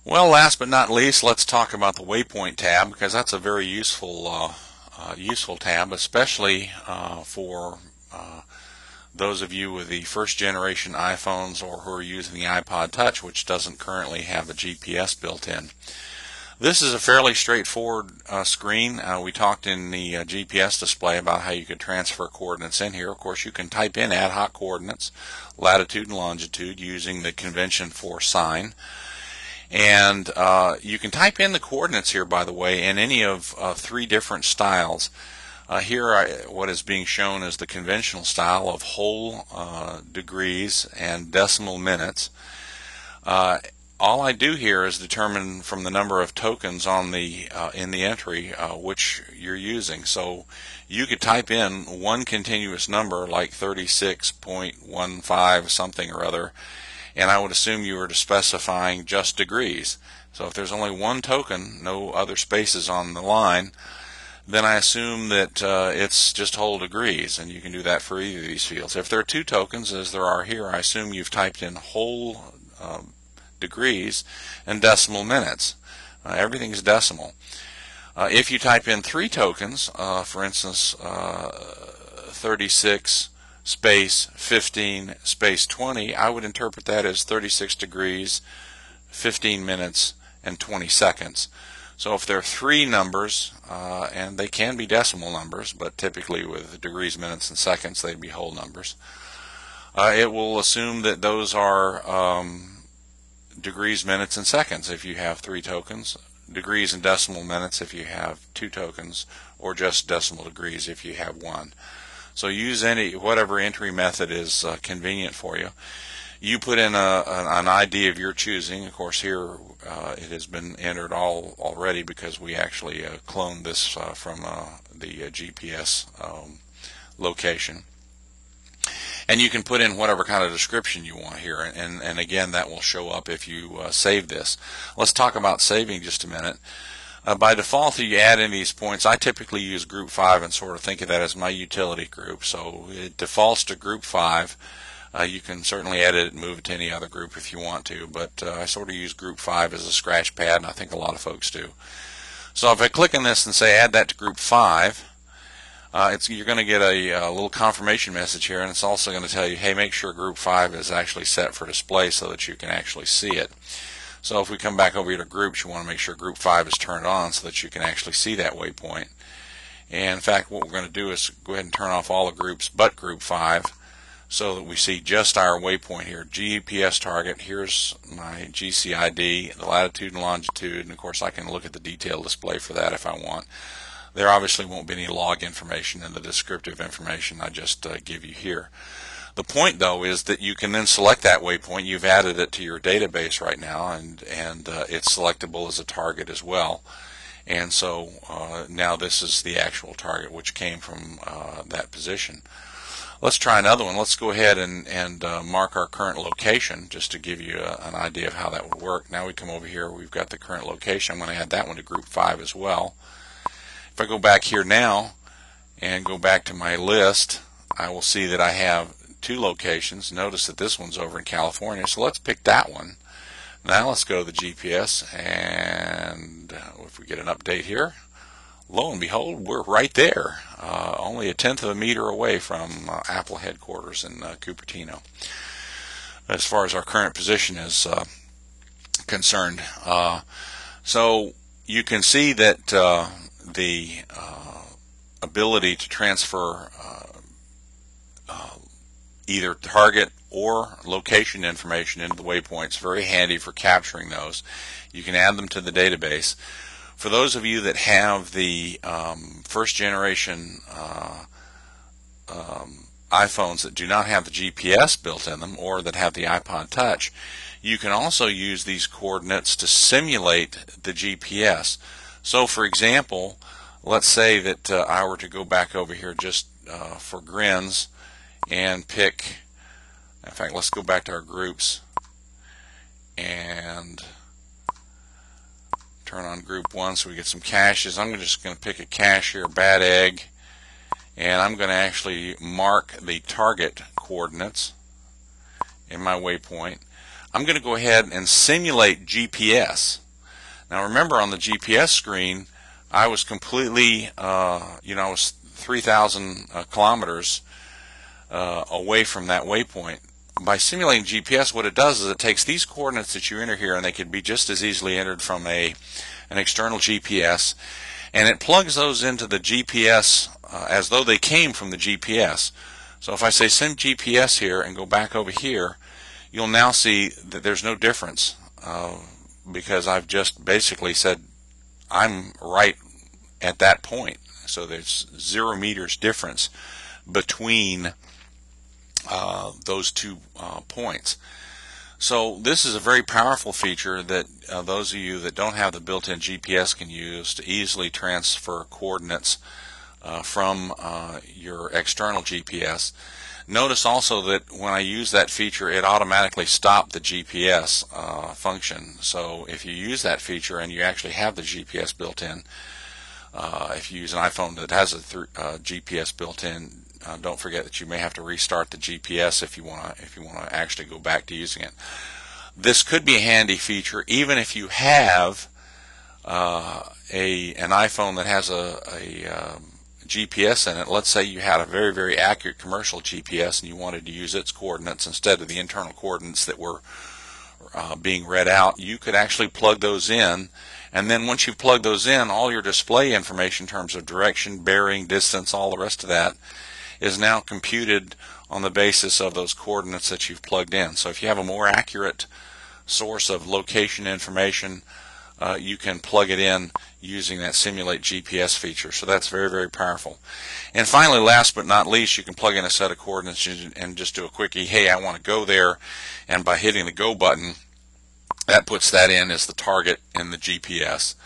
Well, last but not least, let's talk about the Waypoint tab, because that's a very useful tab, especially for those of you with the first generation iPhones or who are using the iPod Touch, which doesn't currently have a GPS built in. This is a fairly straightforward screen. We talked in the GPS display about how you could transfer coordinates in here. Of course, you can type in ad hoc coordinates, latitude and longitude, using the convention for sign. And you can type in the coordinates here, by the way, in any of three different styles. What is being shown is the conventional style of whole degrees and decimal minutes. All I do here is determine from the number of tokens on the in the entry which you're using. So you could type in one continuous number like 36.15 something or other, and I would assume you were specifying just degrees. So if there's only one token, no other spaces on the line, then I assume that it's just whole degrees, and you can do that for either of these fields. If there are two tokens, as there are here, I assume you've typed in whole degrees and decimal minutes. Everything is decimal. If you type in three tokens, for instance, 36 space 15 space 20, I would interpret that as 36 degrees, 15 minutes, and 20 seconds. So if there are three numbers, and they can be decimal numbers, but typically with degrees, minutes, and seconds, they'd be whole numbers, it will assume that those are degrees, minutes, and seconds if you have three tokens, degrees and decimal minutes if you have two tokens, or just decimal degrees if you have one. So use whatever entry method is convenient for you. You put in an ID of your choosing. Of course, here it has been entered already because we actually cloned this from the GPS location. And you can put in whatever kind of description you want here, and again, that will show up if you save this. Let's talk about saving just a minute. By default, you add in these points. I typically use group 5 and sort of think of that as my utility group. So it defaults to group 5. You can certainly edit it and move it to any other group if you want to, but I sort of use group 5 as a scratch pad, and I think a lot of folks do. So if I click on this and say add that to group 5, you're going to get a little confirmation message here, and it's also going to tell you, hey, make sure group 5 is actually set for display so that you can actually see it. So if we come back over here to groups, you want to make sure group 5 is turned on so that you can actually see that waypoint. And in fact, what we're going to do is go ahead and turn off all the groups but group 5 so that we see just our waypoint here. GPS target, here's my GCID, the latitude and longitude, and of course I can look at the detailed display for that if I want. There obviously won't be any log information in the descriptive information I just give you here. The point, though, is that you can then select that waypoint. You've added it to your database right now, and it's selectable as a target as well. And so now this is the actual target which came from that position. Let's try another one. Let's go ahead and mark our current location just to give you an idea of how that would work. Now we come over here. We've got the current location. I'm going to add that one to group 5 as well. If I go back here now and go back to my list, I will see that I have two locations. Notice that this one's over in California, so let's pick that one. Now let's go to the GPS, and if we get an update here, lo and behold, we're right there, only a tenth of a meter away from Apple headquarters in Cupertino, as far as our current position is concerned. So you can see that the ability to transfer either target or location information into the waypoints, very handy for capturing those. You can add them to the database. For those of you that have the first generation iPhones that do not have the GPS built in them, or that have the iPod Touch, you can also use these coordinates to simulate the GPS. So for example, let's say that I were to go back over here just for grins and pick, in fact, let's go back to our groups and turn on group 1 so we get some caches. I'm just going to pick a cache here, bad egg, and I'm going to actually mark the target coordinates in my waypoint. I'm going to go ahead and simulate GPS. Now remember, on the GPS screen, I was completely, I was 3,000 kilometers away from that waypoint. By simulating GPS, what it does is it takes these coordinates that you enter here, and they could be just as easily entered from an external GPS, and it plugs those into the GPS as though they came from the GPS. So if I say sim GPS here and go back over here, you'll now see that there's no difference because I've just basically said I'm right at that point. So there's 0 meters difference between those 2 points. So this is a very powerful feature that those of you that don't have the built-in GPS can use to easily transfer coordinates from your external GPS. Notice also that when I use that feature, it automatically stopped the GPS function. So if you use that feature and you actually have the GPS built in, if you use an iPhone that has a GPS built in, don't forget that you may have to restart the GPS if you want to actually go back to using it. This could be a handy feature even if you have an iPhone that has a GPS in it. Let's say you had a very, very accurate commercial GPS and you wanted to use its coordinates instead of the internal coordinates that were being read out. You could actually plug those in, and then once you plug those in, all your display information in terms of direction, bearing, distance, all the rest of that is now computed on the basis of those coordinates that you've plugged in. So if you have a more accurate source of location information, you can plug it in using that simulate GPS feature. So that's very, very powerful. And finally, last but not least, you can plug in a set of coordinates and just do a quickie, hey, I want to go there, and by hitting the go button, that puts that in as the target in the GPS.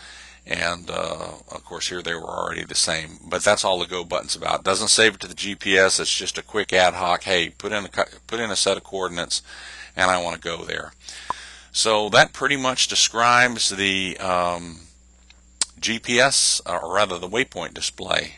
And of course here they were already the same, but that's all the go button's about. It doesn't save it to the GPS. It's just a quick ad hoc, hey, put in a set of coordinates and I want to go there. So that pretty much describes the GPS, or rather the waypoint display.